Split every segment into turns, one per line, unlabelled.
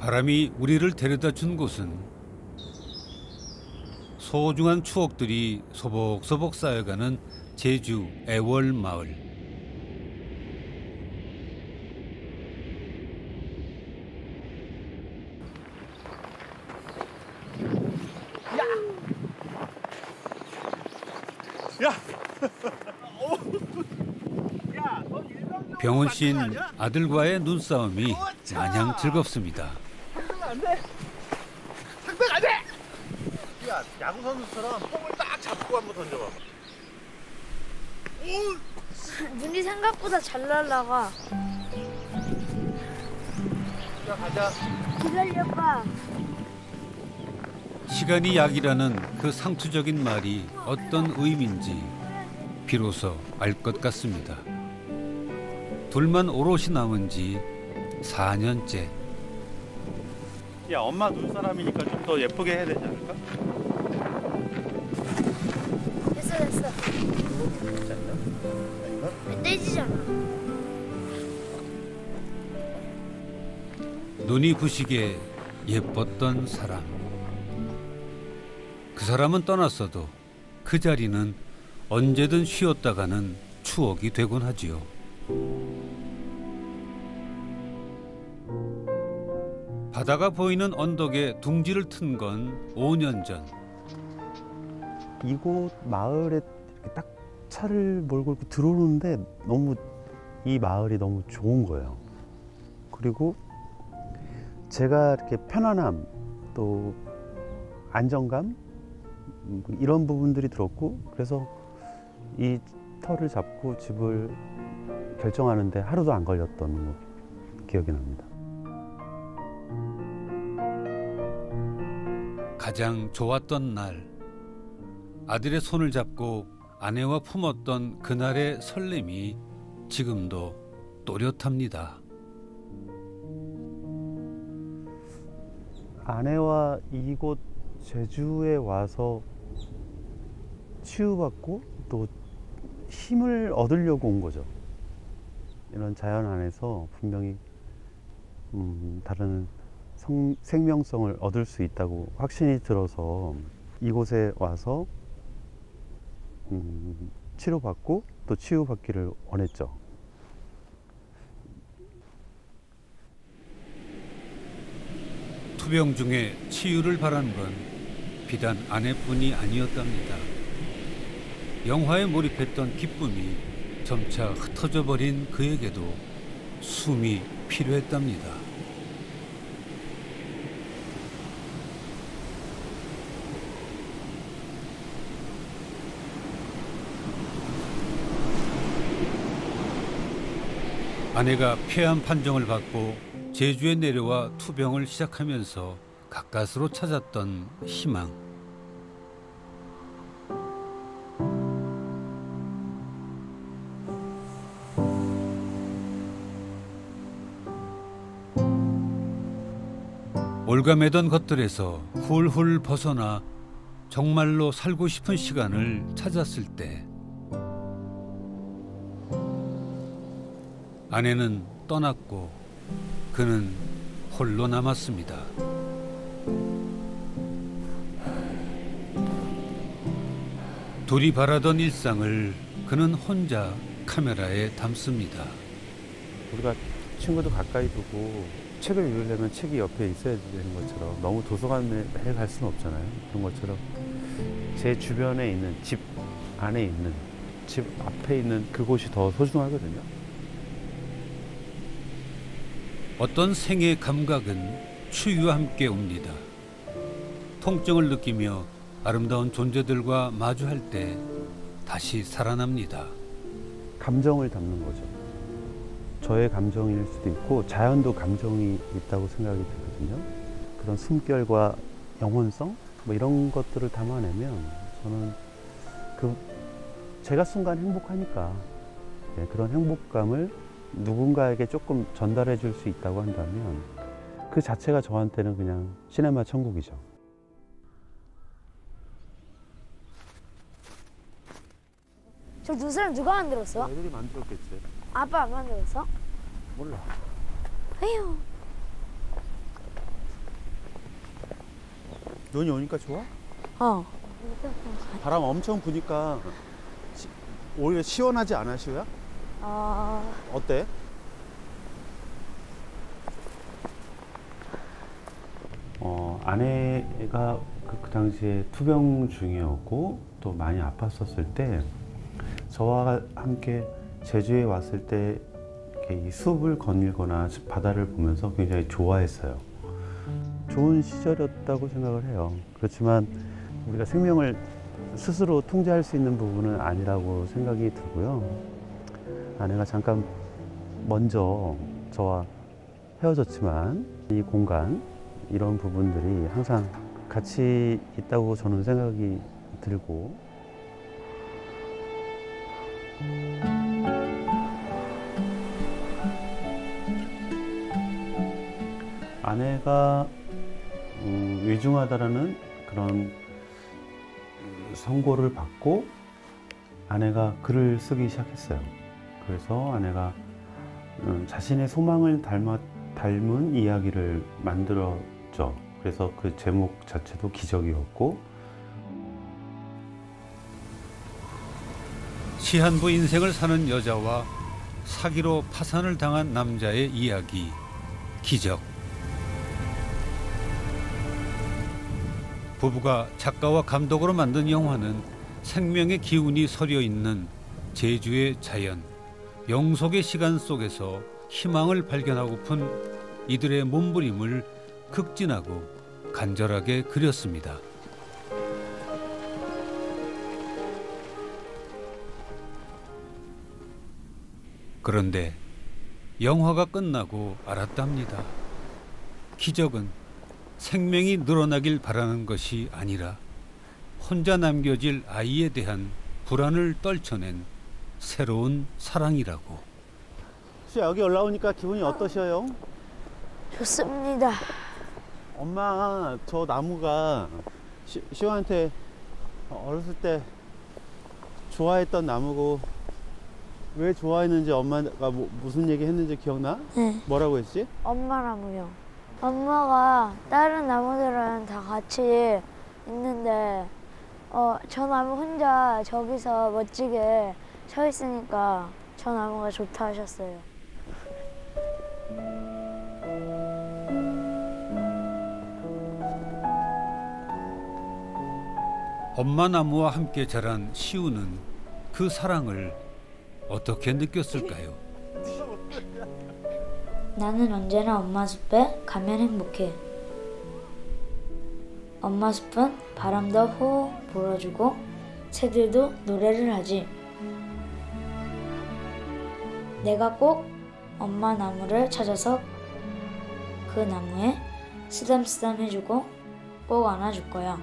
바람이 우리를 데려다 준 곳은 소중한 추억들이 소복소복 쌓여가는 제주 애월마을. 병원 씨는 아들과의 눈싸움이 마냥 즐겁습니다.
상대가 안 돼. 상대가 안 돼. 야, 야구 선수처럼 폼을 딱 잡고 한번 던져봐.
눈이 생각보다 잘 날아가.
자, 가자.
기다려봐.
시간이 약이라는 그 상투적인 말이 어떤 의미인지 비로소 알 것 같습니다. 둘만 오롯이 남은 지 4년째.
야, 엄마 눈사람이니까 좀 더 예쁘게 해야 되지 않을까?
됐어. 떼지잖아.
눈이 부시게 예뻤던 사람. 그 사람은 떠났어도 그 자리는 언제든 쉬었다가는 추억이 되곤 하지요. 바다가 보이는 언덕에 둥지를 튼 건 5년 전.
이곳 마을에 이렇게 딱 차를 몰고 들어오는데 너무 이 마을이 너무 좋은 거예요. 그리고 제가 이렇게 편안함 또 안정감 이런 부분들이 들었고, 그래서 이 터를 잡고 집을 결정하는데 하루도 안 걸렸던 기억이 납니다.
가장 좋았던 날, 아들의 손을 잡고 아내와 품었던 그날의 설렘이 지금도 또렷합니다.
아내와 이곳 제주에 와서 치유받고 또 힘을 얻으려고 온 거죠. 이런 자연 안에서 분명히 다른 생명성을 얻을 수 있다고 확신이 들어서 이곳에 와서 치료받고 또 치유받기를 원했죠.
투병 중에 치유를 바란 건 비단 아내뿐이 아니었답니다. 영화에 몰입했던 기쁨이 점차 흩어져 버린 그에게도 숨이 필요했답니다. 아내가 폐암 판정을 받고 제주에 내려와 투병을 시작하면서 가까스로 찾았던 희망. 올가매던 것들에서 훌훌 벗어나 정말로 살고 싶은 시간을 찾았을 때 아내는 떠났고 그는 홀로 남았습니다. 둘이 바라던 일상을 그는 혼자 카메라에 담습니다.
우리가 친구도 가까이 두고 책을 읽으려면 책이 옆에 있어야 되는 것처럼 너무 도서관에 매일 갈 수는 없잖아요. 그런 것처럼 제 주변에 있는 집 안에 있는 집 앞에 있는 그곳이 더 소중하거든요.
어떤 생의 감각은 추위와 함께 옵니다. 통증을 느끼며 아름다운 존재들과 마주할 때 다시 살아납니다.
감정을 담는 거죠. 저의 감정일 수도 있고 자연도 감정이 있다고 생각이 들거든요. 그런 숨결과 영혼성 뭐 이런 것들을 담아내면 저는 제가 순간 행복하니까 그런 행복감을 누군가에게 조금 전달해 줄 수 있다고 한다면 그 자체가 저한테는 그냥 시네마 천국이죠.
저 눈사람 누가 만들었어?
애들이 만들었겠지.
아빠 안 만들었어?
몰라.
에휴.
눈이 오니까 좋아?
어.
바람 엄청 부니까 오히려 시원하지 않아, 시우야? 어때? 아내가 그 당시에 투병 중이었고 또 많이 아팠었을 때 저와 함께 제주에 왔을 때 이렇게 이 숲을 거닐거나 바다를 보면서 굉장히 좋아했어요. 좋은 시절이었다고 생각을 해요. 그렇지만 우리가 생명을 스스로 통제할 수 있는 부분은 아니라고 생각이 들고요. 아내가 잠깐 먼저 저와 헤어졌지만 이 공간, 이런 부분들이 항상 같이 있다고 저는 생각이 들고, 아내가 위중하다라는 그런 선고를 받고 아내가 글을 쓰기 시작했어요. 그래서 아내가 자신의 소망을 닮은 이야기를 만들었죠. 그래서 그 제목 자체도 기적이었고,
시한부 인생을 사는 여자와 사기로 파산을 당한 남자의 이야기, 기적. 부부가 작가와 감독으로 만든 영화는 생명의 기운이 서려 있는 제주의 자연, 영속의 시간 속에서 희망을 발견하고픈 이들의 몸부림을 극진하고 간절하게 그렸습니다. 그런데 영화가 끝나고 알았답니다. 기적은 생명이 늘어나길 바라는 것이 아니라 혼자 남겨질 아이에 대한 불안을 떨쳐낸 새로운 사랑이라고.
시우야, 여기 올라오니까 기분이 어떠셔요?
좋습니다.
엄마, 저 나무가 시우한테 어렸을 때 좋아했던 나무고, 왜 좋아했는지 엄마가 무슨 얘기 했는지 기억나?
네.
뭐라고 했지?
엄마 나무요. 엄마가 다른 나무들은 다 같이 있는데 저 나무 혼자 저기서 멋지게 서 있으니까 저 나무가 좋다 하셨어요.
엄마 나무와 함께 자란 시우는 그 사랑을 어떻게 느꼈을까요?
나는 언제나 엄마 숲에 가면 행복해. 엄마 숲은 바람도 호호 불어주고 새들도 노래를 하지. 내가 꼭 엄마 나무를 찾아서 그 나무에 쓰담쓰담 해주고 꼭 안아줄 거야.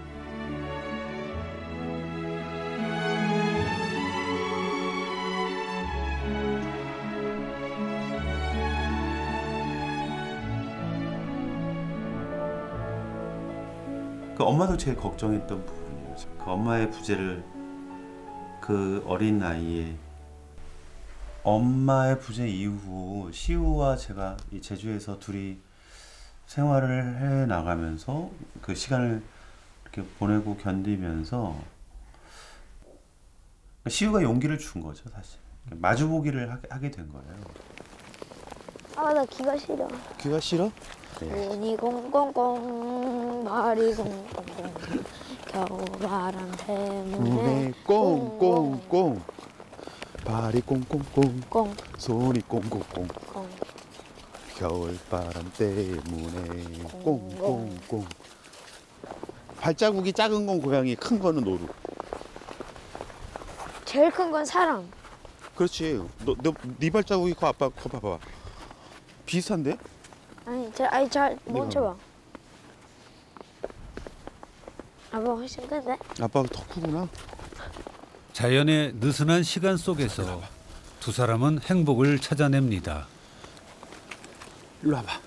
그 엄마도 제일 걱정했던 부분이에요. 그 엄마의 부재를 그 어린 나이에, 엄마의 부재 이후 시우와 제가 이 제주에서 둘이 생활을 해 나가면서 그 시간을 이렇게 보내고 견디면서 시우가 용기를 준 거죠, 사실. 마주보기를 하게 된 거예요.
나 기가 싫어.
귀가 싫어?
눈이 꽁꽁꽁 발이 꽁꽁꽁 겨울바람 때문에
꽁꽁꽁 발이 꽁꽁꽁
꽁꽁
손이 꽁꽁꽁 겨울바람 때문에 꽁꽁꽁. 발자국이 작은 건 고양이, 큰 거는 노루.
제일 큰 건 사람.
그렇지. 네 발자국이 커, 아빠 거 봐봐. 비슷한데?
아니 잘 멈춰봐. 아빠 훨씬 큰데?
아빠가 더 크구나.
자연의 느슨한 시간 속에서 두 사람은 행복을 찾아냅니다.
일로 와봐.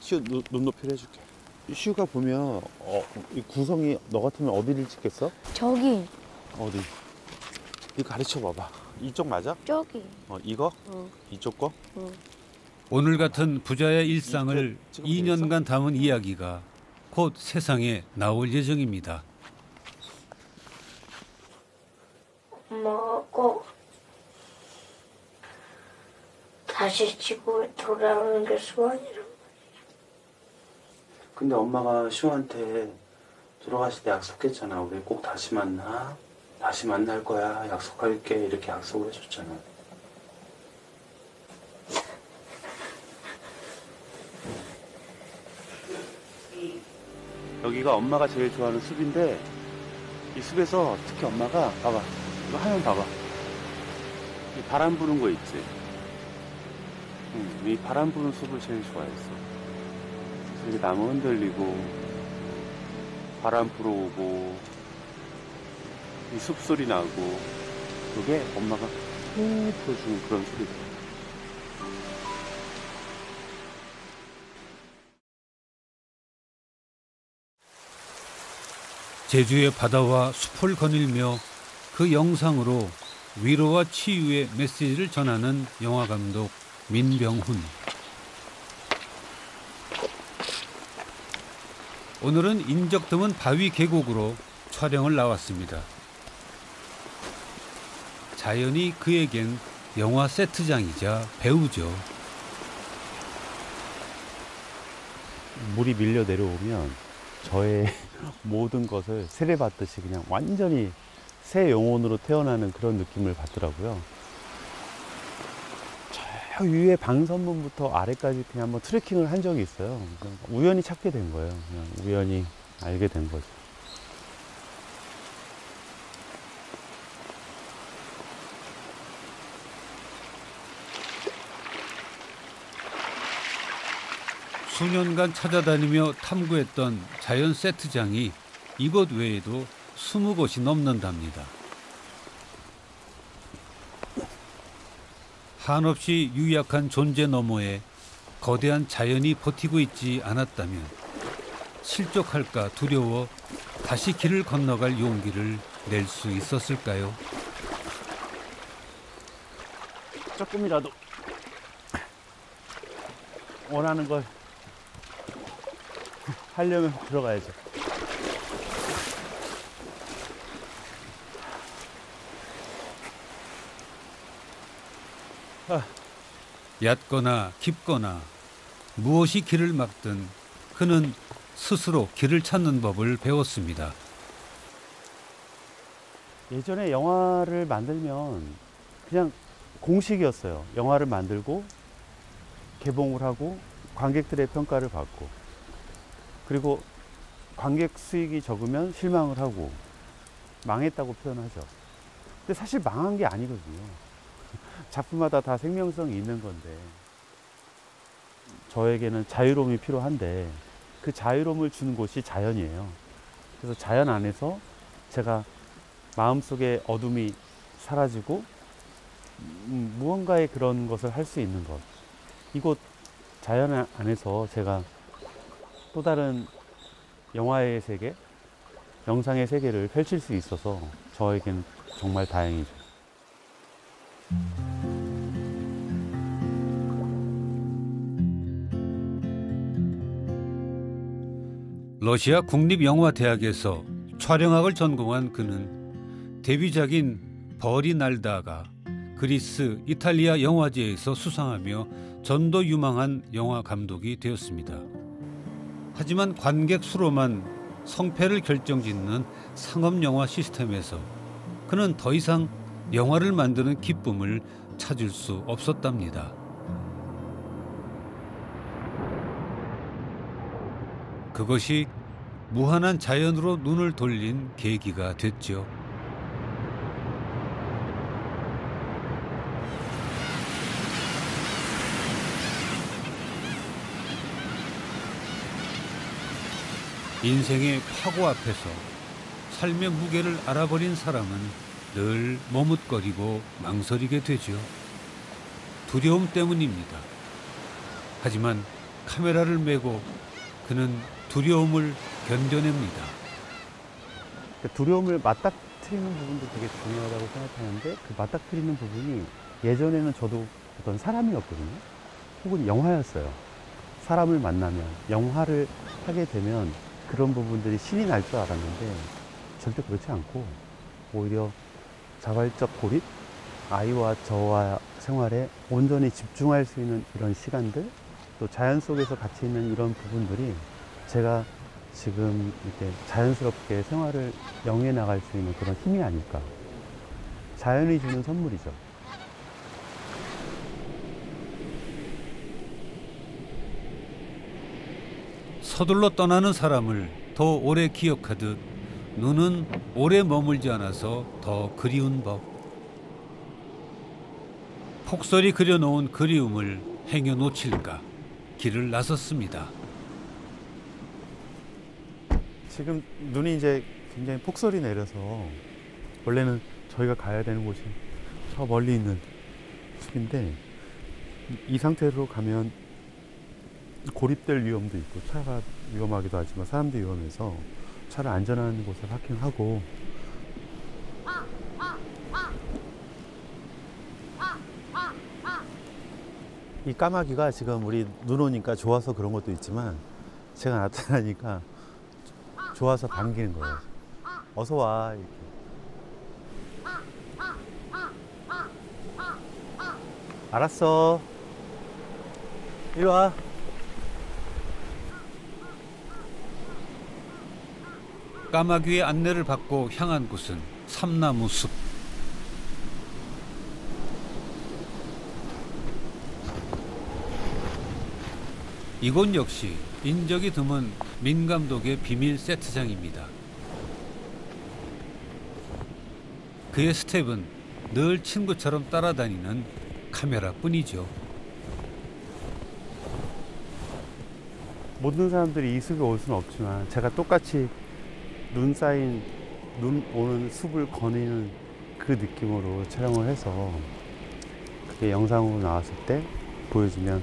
시우 눈높이를 해줄게. 시우가 보면 이 구성이 너 같으면 어디를 찍겠어?
저기.
어디? 이거 가르쳐 봐봐. 이쪽 맞아?
저기.
이거?
응.
이쪽 거?
응.
오늘 같은 부자의 일상을
찍으면 되겠어?
2년간 담은 이야기가 곧 세상에 나올 예정입니다.
엄마가 꼭 다시 지구에 돌아오는 게 소원이란 말이야.
근데 엄마가 시호한테 돌아가실 때 약속했잖아. 우리 꼭 다시 만나. 다시 만날 거야. 약속할게. 이렇게 약속을 해줬잖아. 여기가 엄마가 제일 좋아하는 숲인데 이 숲에서 특히 엄마가 봐봐. 이거 화면 봐봐. 이 바람 부는 거 있지? 이 바람 부는 숲을 제일 좋아했어. 이렇게 나무 흔들리고 바람 불어오고 이 숲소리 나고 그게 엄마가 후 불어주는 그런 소리다.
제주의 바다와 숲을 거닐며 그 영상으로 위로와 치유의 메시지를 전하는 영화감독 민병훈. 오늘은 인적 드문 바위 계곡으로 촬영을 나왔습니다. 자연이 그에겐 영화 세트장이자 배우죠.
물이 밀려 내려오면 저의 모든 것을 세례받듯이 그냥 완전히 새 영혼으로 태어나는 그런 느낌을 받더라고요. 저 위에 방선문부터 아래까지 그냥 한번 트레킹을 한 적이 있어요. 우연히 찾게 된 거예요. 그냥 우연히 알게 된 거죠.
수년간 찾아다니며 탐구했던 자연 세트장이 이곳 외에도 20곳이 넘는답니다. 한없이 유약한 존재 너머에 거대한 자연이 버티고 있지 않았다면 실족할까 두려워 다시 길을 건너갈 용기를 낼 수 있었을까요?
조금이라도 원하는 걸 하려면 들어가야죠.
얕거나 깊거나 무엇이 길을 막든 그는 스스로 길을 찾는 법을 배웠습니다.
예전에 영화를 만들면 그냥 공식이었어요. 영화를 만들고 개봉을 하고 관객들의 평가를 받고 그리고 관객 수익이 적으면 실망을 하고 망했다고 표현하죠. 근데 사실 망한 게 아니거든요. 작품마다 다 생명성이 있는 건데 저에게는 자유로움이 필요한데 그 자유로움을 주는 곳이 자연이에요. 그래서 자연 안에서 제가 마음속의 어둠이 사라지고 무언가의 그런 것을 할 수 있는 것. 이곳 자연 안에서 제가 또 다른 영화의 세계, 영상의 세계를 펼칠 수 있어서 저에겐 정말 다행이죠.
러시아 국립영화대학에서 촬영학을 전공한 그는 데뷔작인 벌이 날다가 그리스, 이탈리아 영화제에서 수상하며 전도 유망한 영화 감독이 되었습니다. 하지만 관객 수로만 성패를 결정짓는 상업영화 시스템에서 그는 더 이상 영화를 만드는 기쁨을 찾을 수 없었답니다. 그것이 무한한 자연으로 눈을 돌린 계기가 됐죠. 인생의 파고 앞에서 삶의 무게를 알아버린 사람은 늘 머뭇거리고 망설이게 되죠. 두려움 때문입니다. 하지만 카메라를 메고 그는 두려움을 견뎌냅니다.
두려움을 맞닥뜨리는 부분도 되게 중요하다고 생각하는데 그 맞닥뜨리는 부분이 예전에는 저도 어떤 사람이었거든요. 혹은 영화였어요. 사람을 만나면 영화를 하게 되면 그런 부분들이 신이 날 줄 알았는데 절대 그렇지 않고 오히려 자발적 고립, 아이와 저와 생활에 온전히 집중할 수 있는 이런 시간들, 또 자연 속에서 같이 있는 이런 부분들이 제가 지금 이렇게 자연스럽게 생활을 영위해 나갈 수 있는 그런 힘이 아닐까. 자연이 주는 선물이죠.
서둘러 떠나는 사람을 더 오래 기억하듯 눈은 오래 머물지 않아서 더 그리운 법. 폭설이 그려놓은 그리움을 행여 놓칠까 길을 나섰습니다.
지금 눈이 이제 굉장히 폭설이 내려서 원래는 저희가 가야 되는 곳이 저 멀리 있는 숲인데 이 상태로 가면 고립될 위험도 있고 차가 위험하기도 하지만 사람도 위험해서 차를 안전한 곳에 파킹하고 이 까마귀가 지금 우리 눈 오니까 좋아서 그런 것도 있지만 제가 나타나니까 좋아서 반기는 거예요. 어서 와 이렇게. 알았어. 이리 와.
까마귀의 안내를 받고 향한 곳은 삼나무 숲. 이곳 역시 인적이 드문 민감독의 비밀 세트장입니다. 그의 스텝은 늘 친구처럼 따라다니는 카메라뿐이죠.
모든 사람들이 이 숲에 올 수는 없지만 제가 똑같이 눈 쌓인 눈 오는 숲을 거니는 그 느낌으로 촬영을 해서 그게 영상으로 나왔을 때 보여주면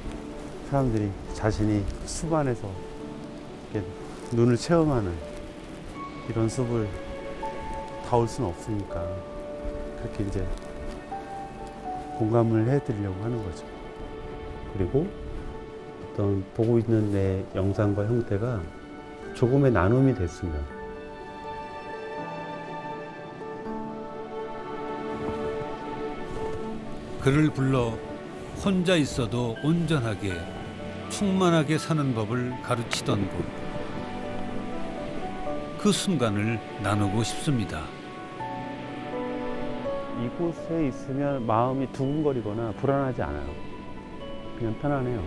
사람들이 자신이 숲 안에서 이렇게 눈을 체험하는 이런 숲을 다 올 수는 없으니까 그렇게 이제 공감을 해드리려고 하는 거죠. 그리고 어떤 보고 있는 내 영상과 형태가 조금의 나눔이 됐으면
그를 불러 혼자 있어도 온전하게 충만하게 사는 법을 가르치던 곳. 그 순간을 나누고 싶습니다.
이곳에 있으면 마음이 두근거리거나 불안하지 않아요. 그냥 편안해요.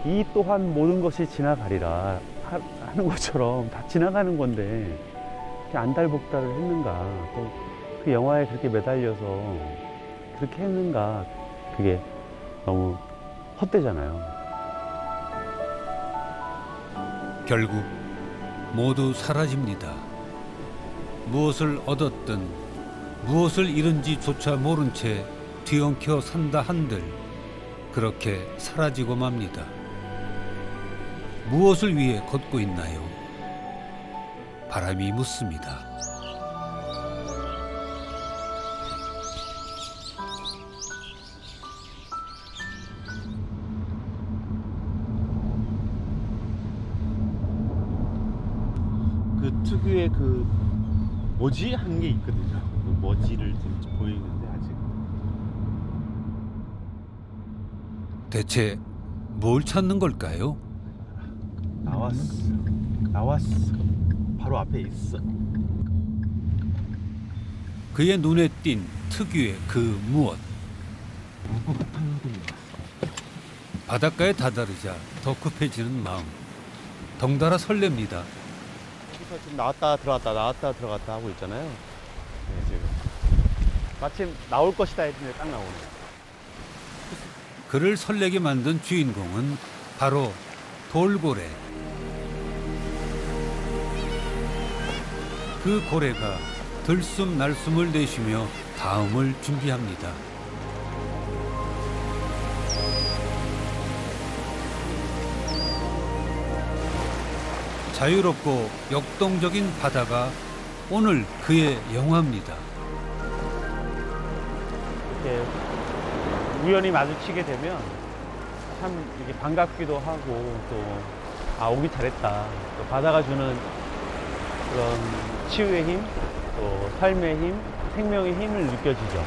이 또한 모든 것이 지나가리라 하는 것처럼 다 지나가는 건데 이렇게 안달복달을 했는가, 또 그 영화에 그렇게 매달려서 그렇게 했는가, 그게 너무 헛되잖아요.
결국 모두 사라집니다. 무엇을 얻었든 무엇을 잃은지조차 모른 채 뒤엉켜 산다 한들 그렇게 사라지고 맙니다. 무엇을 위해 걷고 있나요? 바람이 묻습니다.
그 특유의 그 뭐지? 한 게 있거든요. 그 뭐지를 지금 보이는데 아직.
대체 뭘 찾는 걸까요?
나왔어. 바로 앞에 있어.
그의 눈에 띈 특유의 그 무엇. 바닷가에 다다르자 더 급해지는 마음. 덩달아 설렙니다.
지금 나왔다 들어갔다 하고 있잖아요. 네, 지금 마침 나올 것이다 했는데 딱 나오네요.
그를 설레게 만든 주인공은 바로 돌고래. 그 고래가 들숨 날숨을 내쉬며 다음을 준비합니다. 자유롭고 역동적인 바다가 오늘 그의 영화입니다.
이렇게 우연히 마주치게 되면 참 이게 반갑기도 하고 또 아, 오기 잘했다. 또 바다가 주는 그런 치유의 힘, 또 삶의 힘, 생명의 힘을 느껴지죠.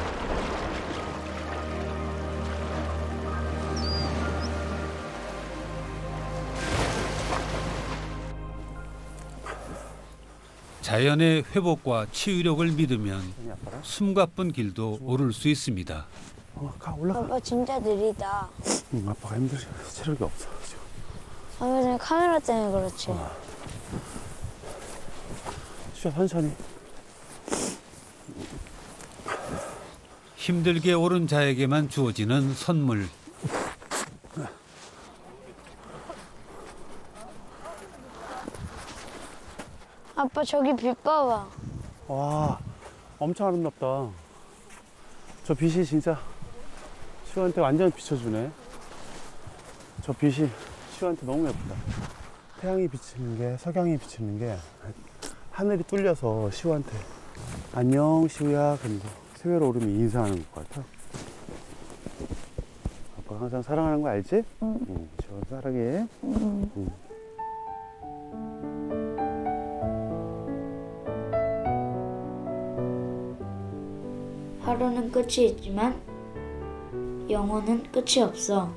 자연의 회복과 치유력을 믿으면 숨가쁜 길도 오를 수 있습니다.
가, 올라가.
아빠 진짜 느리다.
응, 아빠가 힘들어. 체력이 없어, 지금.
아빠 지금 카메라 때문에 그렇지.
쉬어, 천천히.
힘들게 오른 자에게만 주어지는 선물.
아빠 저기 빛 봐봐.
와, 엄청 아름답다. 저 빛이 진짜 시우한테 완전 비춰주네. 저 빛이 시우한테 너무 예쁘다. 태양이 비치는 게, 석양이 비치는 게 하늘이 뚫려서 시우한테 안녕 시우야 그리고 새외로 오름이 인사하는 것 같아. 아빠가 항상 사랑하는 거 알지? 응. 시우 사랑해. 응.
하루는 끝이 있지만 영혼은 끝이 없어.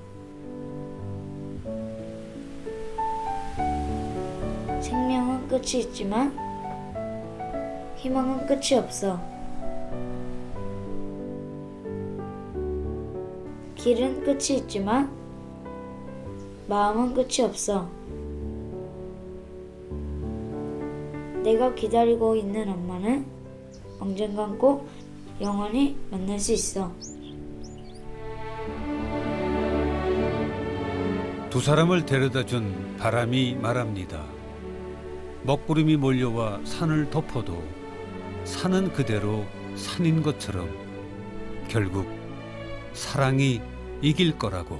생명은 끝이 있지만 희망은 끝이 없어. 길은 끝이 있지만 마음은 끝이 없어. 내가 기다리고 있는 엄마는 언젠간 꼭 영원히 만날 수 있어.
두 사람을 데려다 준 바람이 말합니다. 먹구름이 몰려와 산을 덮어도 산은 그대로 산인 것처럼 결국 사랑이 이길 거라고.